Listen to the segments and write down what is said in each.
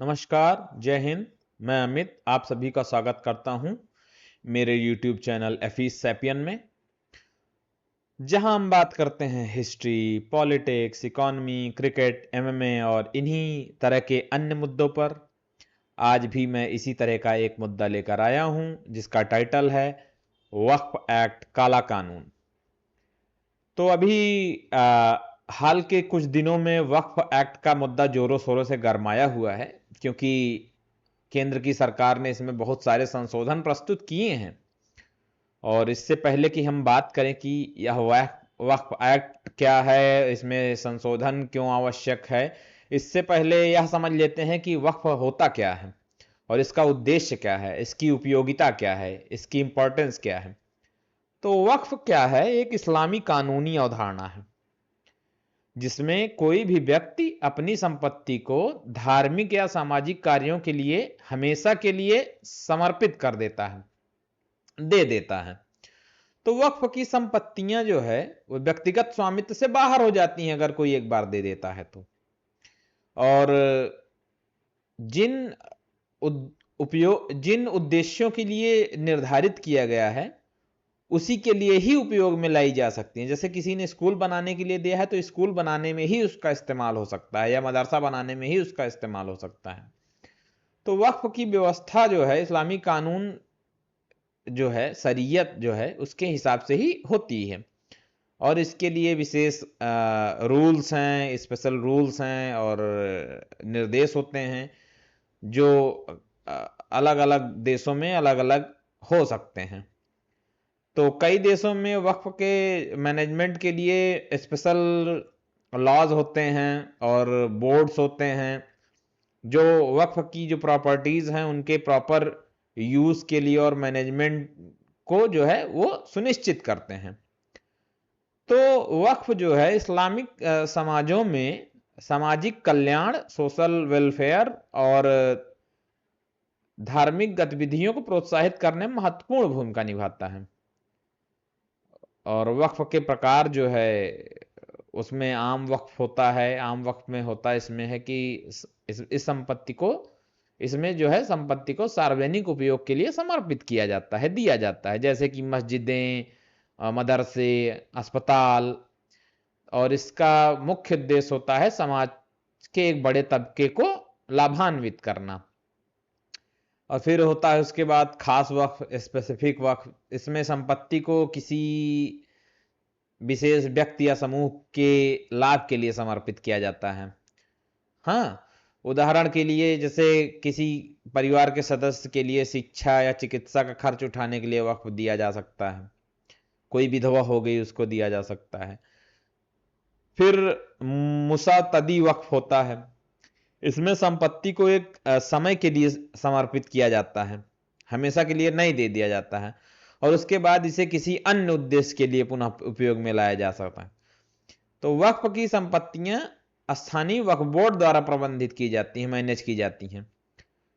नमस्कार, जय हिंद। मैं अमित आप सभी का स्वागत करता हूं मेरे YouTube चैनल एफीस सैपियन में, जहां हम बात करते हैं history, politics, economy, cricket, MMA और इन्हीं तरह के अन्य मुद्दों पर। आज भी मैं इसी तरह का एक मुद्दा लेकर आया हूं जिसका टाइटल है वक्फ एक्ट काला कानून। तो अभी हाल के कुछ दिनों में वक्फ एक्ट का मुद्दा जोरों शोरों से गरमाया हुआ है, क्योंकि केंद्र की सरकार ने इसमें बहुत सारे संशोधन प्रस्तुत किए हैं। और इससे पहले कि हम बात करें कि यह वक्फ एक्ट क्या है, इसमें संशोधन क्यों आवश्यक है, इससे पहले यह समझ लेते हैं कि वक्फ होता क्या है और इसका उद्देश्य क्या है, इसकी उपयोगिता क्या है, इसकी इंपॉर्टेंस क्या है। तो वक्फ क्या है? एक इस्लामी कानूनी अवधारणा है जिसमें कोई भी व्यक्ति अपनी संपत्ति को धार्मिक या सामाजिक कार्यों के लिए हमेशा के लिए समर्पित कर देता है, दे देता है। तो वक्फ की संपत्तियां जो है वो व्यक्तिगत स्वामित्व से बाहर हो जाती हैं अगर कोई एक बार दे देता है तो। और जिन जिन उद्देश्यों के लिए निर्धारित किया गया है उसी के लिए ही उपयोग में लाई जा सकती हैं। जैसे किसी ने स्कूल बनाने के लिए दिया है तो स्कूल बनाने में ही उसका इस्तेमाल हो सकता है, या मदरसा बनाने में ही उसका इस्तेमाल हो सकता है। तो वक्फ की व्यवस्था जो है इस्लामी कानून जो है, शरीयत जो है, उसके हिसाब से ही होती है। और इसके लिए विशेष रूल्स हैं, स्पेशल रूल्स हैं और निर्देश होते हैं जो अलग अलग देशों में अलग अलग हो सकते हैं। तो कई देशों में वक्फ के मैनेजमेंट के लिए स्पेशल लॉज होते हैं और बोर्ड्स होते हैं जो वक्फ की जो प्रॉपर्टीज हैं उनके प्रॉपर यूज के लिए और मैनेजमेंट को जो है वो सुनिश्चित करते हैं। तो वक्फ जो है इस्लामिक समाजों में सामाजिक कल्याण, सोशल वेलफेयर और धार्मिक गतिविधियों को प्रोत्साहित करने में महत्वपूर्ण भूमिका निभाता है। और वक्फ के प्रकार जो है उसमें आम वक्फ होता है। आम वक्फ में होता इसमें है कि इस संपत्ति को, इसमें जो है संपत्ति को सार्वजनिक उपयोग के लिए समर्पित किया जाता है, दिया जाता है, जैसे कि मस्जिदें, मदरसे, अस्पताल। और इसका मुख्य उद्देश्य होता है समाज के एक बड़े तबके को लाभान्वित करना। और फिर होता है उसके बाद खास वक्फ, स्पेसिफिक वक्फ। इसमें संपत्ति को किसी विशेष व्यक्ति या समूह के लाभ के लिए समर्पित किया जाता है। हाँ, उदाहरण के लिए जैसे किसी परिवार के सदस्य के लिए शिक्षा या चिकित्सा का खर्च उठाने के लिए वक्फ दिया जा सकता है। कोई विधवा हो गई उसको दिया जा सकता है। फिर मुसातदी वक्फ होता है। इसमें संपत्ति को एक समय के लिए समर्पित किया जाता है, हमेशा के लिए नहीं दे दिया जाता है, और उसके बाद इसे किसी अन्य उद्देश्य के लिए पुनः उपयोग में लाया जा सकता है। तो वक्फ की संपत्तियां स्थानीय वक्फ बोर्ड द्वारा प्रबंधित की जाती हैं, मैनेज की जाती हैं,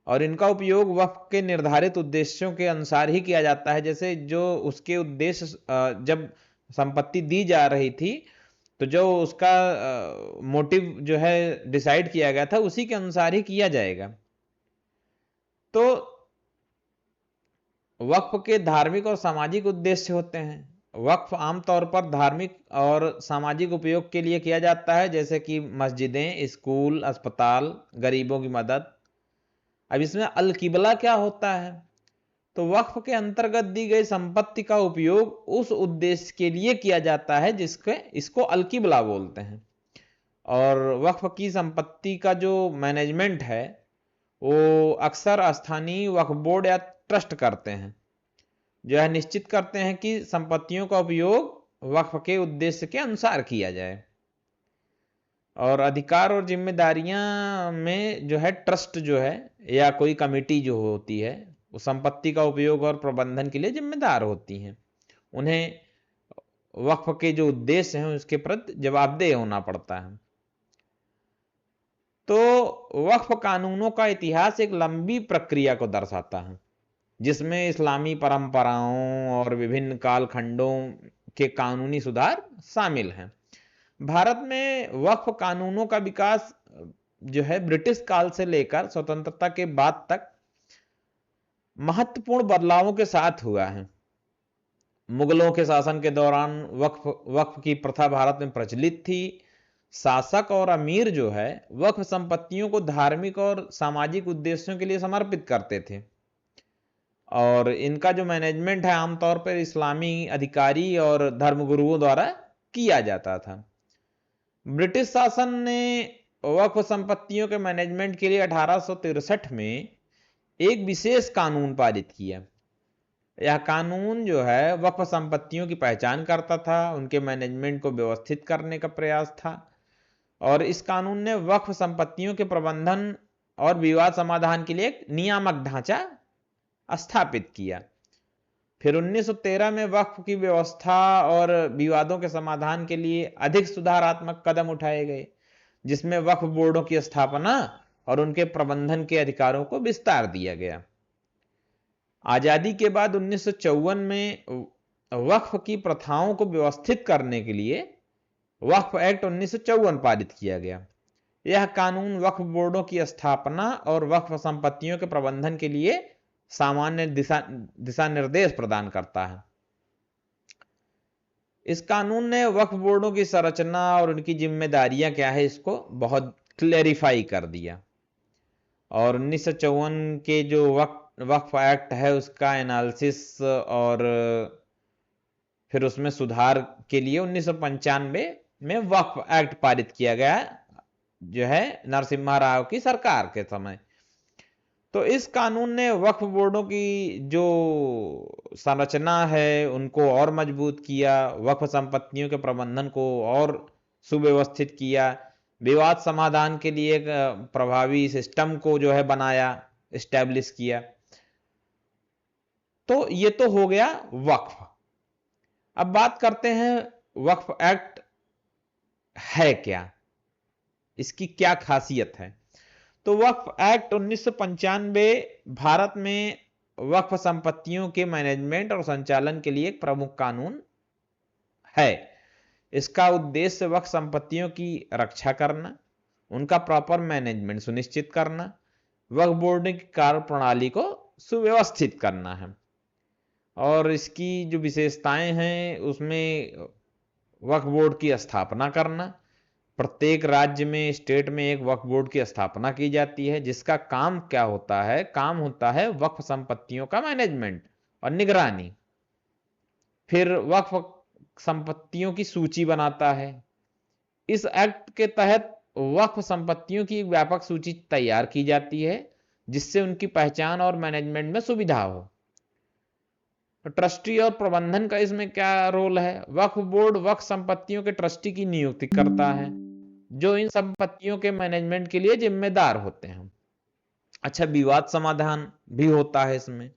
और इनका उपयोग वक्फ के निर्धारित उद्देश्यों के अनुसार ही किया जाता है। जैसे जो उसके उद्देश्य जब संपत्ति दी जा रही थी तो जो उसका मोटिव जो है डिसाइड किया गया था उसी के अनुसार ही किया जाएगा। तो वक्फ के धार्मिक और सामाजिक उद्देश्य होते हैं। वक्फ आमतौर पर धार्मिक और सामाजिक उपयोग के लिए किया जाता है, जैसे कि मस्जिदें, स्कूल, अस्पताल, गरीबों की मदद। अब इसमें अल किबला क्या होता है? तो वक्फ के अंतर्गत दी गई संपत्ति का उपयोग उस उद्देश्य के लिए किया जाता है जिसके इसको अल किबला बोलते हैं। और वक्फ की संपत्ति का जो मैनेजमेंट है वो अक्सर स्थानीय वक्फ बोर्ड या ट्रस्ट करते हैं, जो है निश्चित करते हैं कि संपत्तियों का उपयोग वक्फ के उद्देश्य के अनुसार किया जाए। और अधिकार और जिम्मेदारियां में जो है ट्रस्ट जो है या कोई कमेटी जो होती है वो संपत्ति का उपयोग और प्रबंधन के लिए जिम्मेदार होती हैं। उन्हें वक्फ के जो उद्देश्य हैं उसके प्रति जवाबदेह होना पड़ता है। तो वक्फ कानूनों का इतिहास एक लंबी प्रक्रिया को दर्शाता है जिसमें इस्लामी परंपराओं और विभिन्न कालखंडों के कानूनी सुधार शामिल हैं। भारत में वक्फ कानूनों का विकास जो है ब्रिटिश काल से लेकर स्वतंत्रता के बाद तक महत्वपूर्ण बदलावों के साथ हुआ है। मुगलों के शासन के दौरान वक्फ वक्फ की प्रथा भारत में प्रचलित थी। शासक और अमीर जो है वक्फ संपत्तियों को धार्मिक और सामाजिक उद्देश्यों के लिए समर्पित करते थे, और इनका जो मैनेजमेंट है आमतौर पर इस्लामी अधिकारी और धर्मगुरुओं द्वारा किया जाता था। ब्रिटिश शासन ने वक्फ संपत्तियों के मैनेजमेंट के लिए 1863 में एक विशेष कानून पारित किया। यह कानून जो है वक्फ संपत्तियों की पहचान करता था, उनके मैनेजमेंट को व्यवस्थित करने का प्रयास था, और इस कानून ने वक्फ संपत्तियों के प्रबंधन और विवाद समाधान के लिए एक नियामक ढांचा स्थापित किया। फिर 1913 में वक्फ की व्यवस्था और विवादों के समाधान के लिए अधिक सुधारात्मक कदम उठाए गए, जिसमें वक्फ बोर्डों की स्थापना और उनके प्रबंधन के अधिकारों को विस्तार दिया गया। आजादी के बाद 1954 में वक्फ की प्रथाओं को व्यवस्थित करने के लिए वक्फ एक्ट 1954 पारित किया गया। यह कानून वक्फ बोर्डों की स्थापना और वक्फ संपत्तियों के प्रबंधन के लिए सामान्य दिशा निर्देश प्रदान करता है। इस कानून ने वक्फ बोर्डों की संरचना और उनकी जिम्मेदारियां क्या है इसको बहुत क्लेरिफाई कर दिया, और 1954 के जो वक्फ एक्ट है उसका एनालिसिस और फिर उसमें सुधार के लिए 1995 में वक्फ एक्ट पारित किया गया, जो है नरसिम्हा राव की सरकार के समय। तो इस कानून ने वक्फ बोर्डों की जो संरचना है उनको और मजबूत किया, वक्फ संपत्तियों के प्रबंधन को और सुव्यवस्थित किया, विवाद समाधान के लिए एक प्रभावी सिस्टम को जो है बनाया, एस्टैब्लिश किया। तो ये तो हो गया वक्फ। अब बात करते हैं वक्फ एक्ट है क्या, इसकी क्या खासियत है। तो वक्फ एक्ट 1995 भारत में वक्फ संपत्तियों के मैनेजमेंट और संचालन के लिए एक प्रमुख कानून है। इसका उद्देश्य वक्फ संपत्तियों की रक्षा करना, उनका प्रॉपर मैनेजमेंट सुनिश्चित करना, वक्फ बोर्ड की कार्य प्रणाली को सुव्यवस्थित करना है। और इसकी जो विशेषताएं हैं उसमें वक्फ बोर्ड की स्थापना करना, प्रत्येक राज्य में स्टेट में एक वक्फ बोर्ड की स्थापना की जाती है, जिसका काम क्या होता है, काम होता है वक्फ संपत्तियों का मैनेजमेंट और निगरानी। फिर वक्फ संपत्तियों की सूची बनाता है। इस एक्ट के तहत वक्फ संपत्तियों की एक व्यापक सूची तैयार की जाती है, जिससे उनकी पहचान और मैनेजमेंट में सुविधा हो। ट्रस्टी और प्रबंधन का इसमें क्या रोल है। वक्फ बोर्ड वक्फ संपत्तियों के ट्रस्टी की नियुक्ति करता है, जो इन संपत्तियों के मैनेजमेंट के लिए जिम्मेदार होते हैं। अच्छा, विवाद समाधान भी होता है इसमें।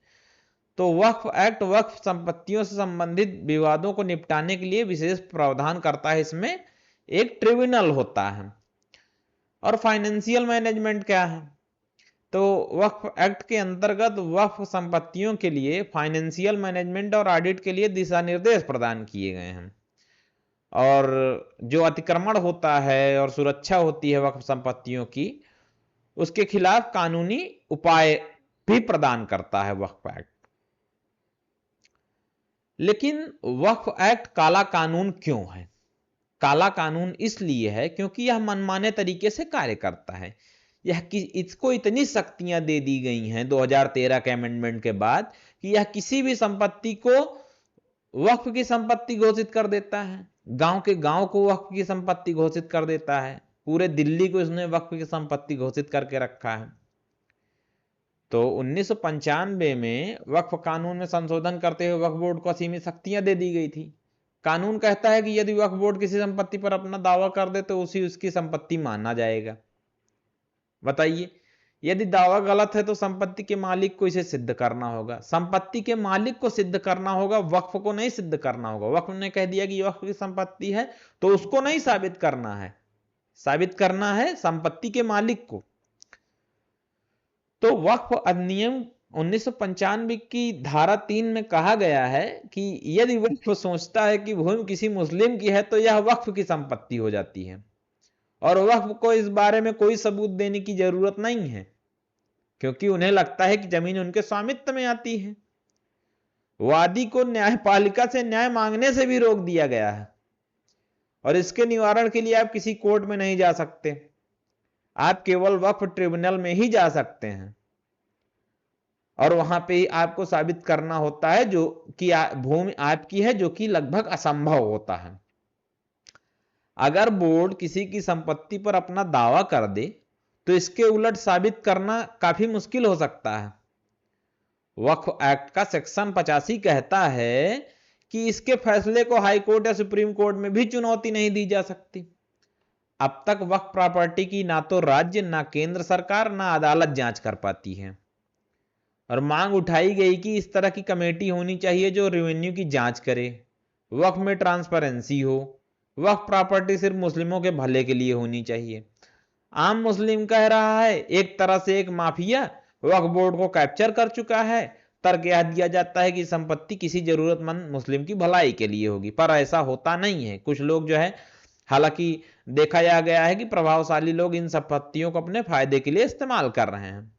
तो वक्फ एक्ट वक्फ संपत्तियों से संबंधित विवादों को निपटाने के लिए विशेष प्रावधान करता है। इसमें एक ट्रिब्यूनल होता है। और फाइनेंशियल मैनेजमेंट क्या है, तो वक्फ एक्ट के अंतर्गत वक्फ संपत्तियों के लिए फाइनेंशियल मैनेजमेंट और ऑडिट के लिए दिशा निर्देश प्रदान किए गए हैं। और जो अतिक्रमण होता है और सुरक्षा होती है वक्फ संपत्तियों की, उसके खिलाफ कानूनी उपाय भी प्रदान करता है वक्फ एक्ट। लेकिन वक्फ एक्ट काला कानून क्यों है? काला कानून इसलिए है क्योंकि यह मनमाने तरीके से कार्य करता है। इसको इतनी शक्तियां दे दी गई हैं 2013 के अमेंडमेंट के बाद कि यह किसी भी संपत्ति को वक्फ की संपत्ति घोषित कर देता है। गांव के गांव को वक्फ की संपत्ति घोषित कर देता है। पूरे दिल्ली को इसने वक्फ की संपत्ति घोषित करके रखा है। तो 1995 में वक्फ कानून में संशोधन करते हुए वक्फ बोर्ड को असीमित शक्तियां दे दी गई थी। कानून कहता है कि यदि वक्फ बोर्ड किसी संपत्ति पर अपना दावा कर दे तो उसकी संपत्ति माना जाएगा। बताइए, यदि दावा गलत है तो संपत्ति के मालिक को इसे सिद्ध करना होगा। संपत्ति के मालिक को सिद्ध करना होगा, वक्फ को नहीं सिद्ध करना होगा। वक्फ ने कह दिया कि वक्फ की संपत्ति है तो उसको नहीं साबित करना है, साबित करना है संपत्ति के मालिक को। तो वक्फ अधिनियम 1995 की धारा 3 में कहा गया है कि यदि वक्फ सोचता है कि भूमि किसी मुस्लिम की है तो यह वक्फ की संपत्ति हो जाती है। और वक्फ को इस बारे में कोई सबूत देने की जरूरत नहीं है, क्योंकि उन्हें लगता है कि जमीन उनके स्वामित्व में आती है। वादी को न्यायपालिका से न्याय मांगने से भी रोक दिया गया है, और इसके निवारण के लिए आप किसी कोर्ट में नहीं जा सकते, आप केवल वक्फ ट्रिब्यूनल में ही जा सकते हैं, और वहां पे ही आपको साबित करना होता है जो कि भूमि आपकी है, जो कि लगभग असंभव होता है। अगर बोर्ड किसी की संपत्ति पर अपना दावा कर दे तो इसके उलट साबित करना काफी मुश्किल हो सकता है। वक्फ एक्ट का सेक्शन 85 कहता है कि इसके फैसले को हाई कोर्ट या सुप्रीम कोर्ट में भी चुनौती नहीं दी जा सकती। अब तक वक्फ प्रॉपर्टी की ना तो राज्य, ना केंद्र सरकार, ना अदालत जांच कर पाती है, और मांग उठाई गई कि इस तरह की कमेटी होनी चाहिए जो रेवेन्यू की जांच करे, वक्फ में ट्रांसपेरेंसी हो, वक्फ प्रॉपर्टी सिर्फ मुस्लिमों के भले के लिए होनी चाहिए। आम मुस्लिम कह रहा है एक तरह से एक माफिया वक्फ बोर्ड को कैप्चर कर चुका है। तर्क यह दिया जाता है कि संपत्ति किसी जरूरतमंद मुस्लिम की भलाई के लिए होगी, पर ऐसा होता नहीं है। कुछ लोग जो है, हालांकि देखा जा गया है कि प्रभावशाली लोग इन संपत्तियों को अपने फायदे के लिए इस्तेमाल कर रहे हैं।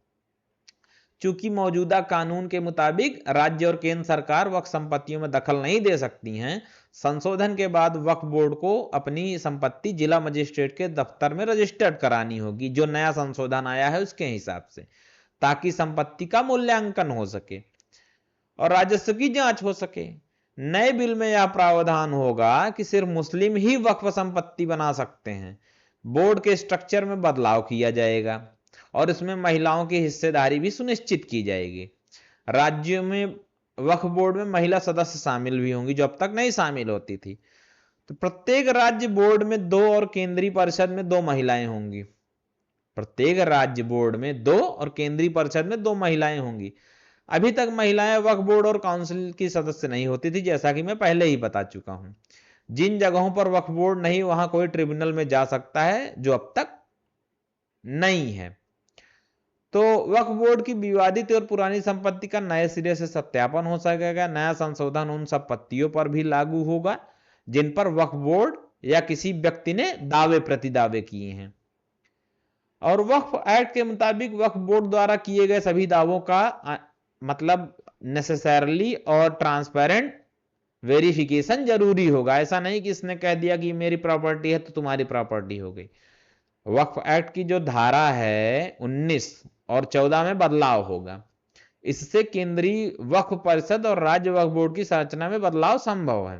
चूंकि मौजूदा कानून के मुताबिक राज्य और केंद्र सरकार वक्फ संपत्तियों में दखल नहीं दे सकती हैं, संशोधन के बाद वक्फ बोर्ड को अपनी संपत्ति जिला मजिस्ट्रेट के दफ्तर में रजिस्टर्ड करानी होगी, जो नया संशोधन आया है उसके हिसाब से, ताकि संपत्ति का मूल्यांकन हो सके और राजस्व की जांच हो सके। नए बिल में यह प्रावधान होगा कि सिर्फ मुस्लिम ही वक्फ संपत्ति बना सकते हैं। बोर्ड के स्ट्रक्चर में बदलाव किया जाएगा और इसमें महिलाओं की हिस्सेदारी भी सुनिश्चित की जाएगी। राज्यों में वक्फ बोर्ड में महिला सदस्य शामिल भी होंगी, जो अब तक नहीं शामिल होती थी। तो प्रत्येक राज्य बोर्ड में 2 और केंद्रीय परिषद में 2 महिलाएं होंगी। प्रत्येक राज्य बोर्ड में 2 और केंद्रीय परिषद में 2 महिलाएं होंगी। अभी तक महिलाएं वक्फ बोर्ड और काउंसिल की सदस्य नहीं होती थी, जैसा कि मैं पहले ही बता चुका हूं। जिन जगहों पर वक्फ बोर्ड नहीं, वहां कोई ट्रिब्यूनल में जा सकता है, जो अब तक नहीं है। तो वक्फ बोर्ड की विवादित और पुरानी संपत्ति का नए सिरे से सत्यापन हो सकेगा। नया संशोधन उन संपत्तियों पर भी लागू होगा जिन पर वक्फ बोर्ड या किसी व्यक्ति ने दावे प्रतिदावे किए हैं। और वक्फ एक्ट के मुताबिक वक्फ बोर्ड द्वारा किए गए सभी दावों का मतलब नेसेसरली और ट्रांसपेरेंट वेरिफिकेशन जरूरी होगा। ऐसा नहीं कि इसने कह दिया कि मेरी प्रॉपर्टी है तो तुम्हारी प्रॉपर्टी हो गई। वक्फ एक्ट की जो धारा है 19 और 14 में बदलाव होगा। इससे केंद्रीय वक्फ परिषद और राज्य वक्फ बोर्ड की संरचना में बदलाव संभव है।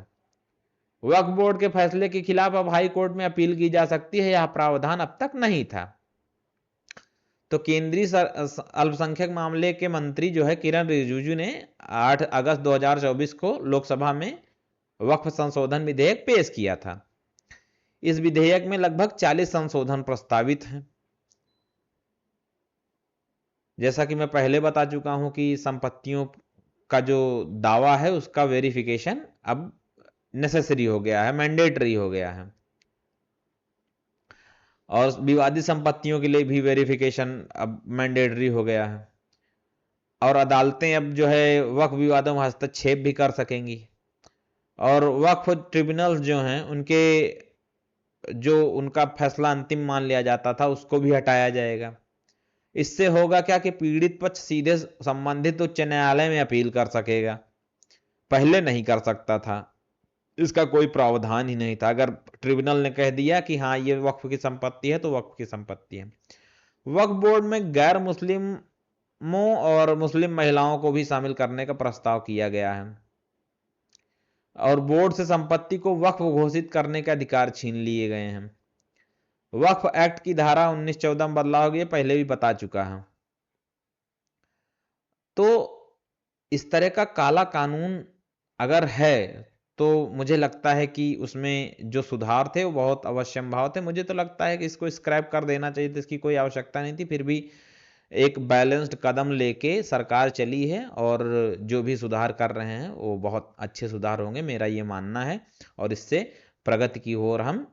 वक्फ बोर्ड के फैसले के खिलाफ अब हाई कोर्ट में अपील की जा सकती है, यह प्रावधान अब तक नहीं था। तो केंद्रीय अल्पसंख्यक मामले के मंत्री जो है किरण रिजिजू ने 8 अगस्त 2024 को लोकसभा में वक्फ संशोधन विधेयक पेश किया था। इस विधेयक में लगभग 40 संशोधन प्रस्तावित हैं। जैसा कि मैं पहले बता चुका हूं कि संपत्तियों का जो दावा है उसका वेरिफिकेशन अब नेसेसरी हो गया है, मैंडेटरी हो गया है, और विवादित संपत्तियों के लिए भी वेरिफिकेशन अब मैंडेटरी हो गया है। और अदालतें अब जो है वक्फ विवादों में हस्तक्षेप भी कर सकेंगी, और वक्फ ट्रिब्यूनल्स जो हैं उनके जो उनका फैसला अंतिम मान लिया जाता था उसको भी हटाया जाएगा। इससे होगा क्या कि पीड़ित पक्ष सीधे संबंधित उच्च न्यायालय में अपील कर सकेगा, पहले नहीं कर सकता था। इसका कोई प्रावधान ही नहीं था। अगर ट्रिब्यूनल ने कह दिया कि हाँ ये वक्फ की संपत्ति है तो वक्फ की संपत्ति है। वक्फ बोर्ड में गैर मुस्लिमों और मुस्लिम महिलाओं को भी शामिल करने का प्रस्ताव किया गया है, और बोर्ड से संपत्ति को वक्फ घोषित करने के अधिकार छीन लिए गए हैं। वक्फ एक्ट की धारा 19-14 में बदलाव हो गया, पहले भी बता चुका है। तो इस तरह का काला कानून अगर है तो मुझे लगता है कि उसमें जो सुधार थे वो बहुत अवश्यंभाव थे। मुझे तो लगता है कि इसको स्क्रैप कर देना चाहिए था, इसकी कोई आवश्यकता नहीं थी। फिर भी एक बैलेंस्ड कदम लेके सरकार चली है, और जो भी सुधार कर रहे हैं वो बहुत अच्छे सुधार होंगे, मेरा ये मानना है, और इससे प्रगति की ओर हम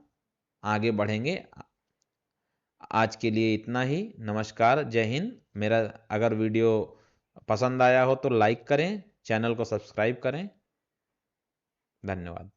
आगे बढ़ेंगे। आज के लिए इतना ही। नमस्कार, जय हिंद। मेरा अगर वीडियो पसंद आया हो तो लाइक करें, चैनल को सब्सक्राइब करें। धन्यवाद।